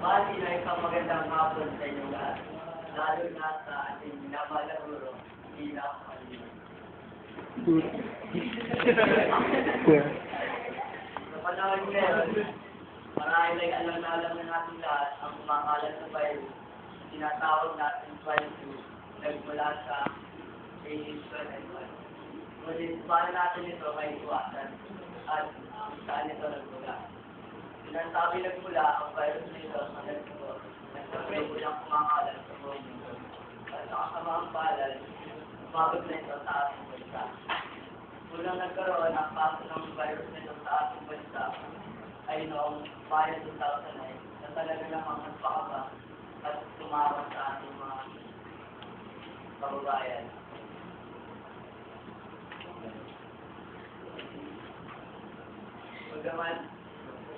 Bali na isang magandang hapon sa inyo lahat, lalo na sa ating minamalaguro, bilang kanina. Sa panahon ngayon, marahil ay alam na natin lahat ang kumakalat sa virus, tinatawag natin swine flu, nagmula sa H1N1. Ngunit paano natin ito may iwasan at saan ito nagmula? Sinasabi nagmula ang virus na ito sa nagsasabulang kumakalat sa buong mundo. At sa kasamaang palad, umabot na ito sa ating bansa. Unang nagkaroon ang kaso ng virus na ito sa ating bansa ay noong Mayo 2009 na talaga namang nagpakaba at tumawag sa ating mga kababayan.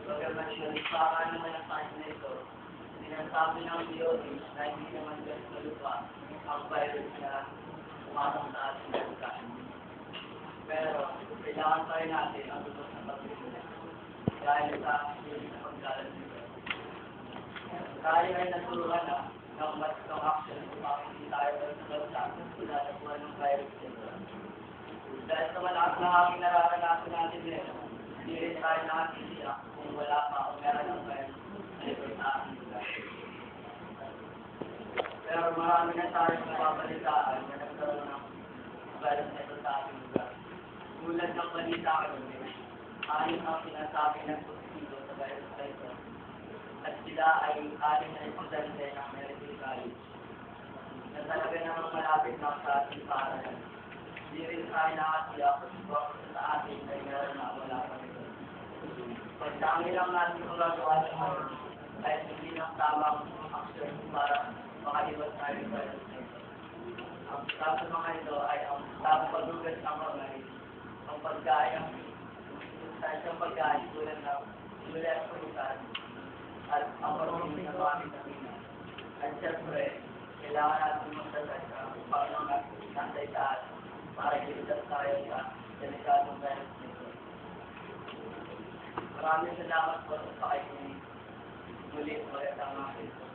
Bagaman yun, para naman ang sign na ito, sinasabi ng DOH na hindi naman ganun malupa ang virus na pumasok sa ating bansa. Pero, kailangan pa rin natin ang lubos na pagkakas dahil sa pilit na pagkalas nito. Tayo ay naturuan na ng mas ng action kung bakit hindi tayo sa bansa pinatapuan ng virus nito. Dahil sa malakas na aking nararanasan natin ngayon, hindi rin tayo nakakisiyak kung wala pa o meron ng virus na ito sa ating lugar. Pero marami na tayong napapalitaan na nagkaroon ng virus na ito sa ating lugar. Tulad ng balita kagabi, ayon ang sinasabi ng positibo sa virus na ito. At sila ay aling na estudyante ng medical college na talaga namang malapit na sa ating paaralan. Hindi rin tayo nakasiyak kung sa atin ay meron na wala pa rin. Pagdami lang natin magagawa sa ngayon ay hindi ng tamang action para makaliwas tayo sa virus na ito. Ang sa mga ito ay ang tamang paglugas ng kamay, ang pagkain, ang pagkain tulad ng muli at pulutan, at ang pagkain ng mga vitamina. At siyempre, kailangan natin magdasal sa upang nasa itaas para iligtas tayo sa delikadong virus nito. Maraming salamat po sa pakikinig. Muli, magandang mga ito.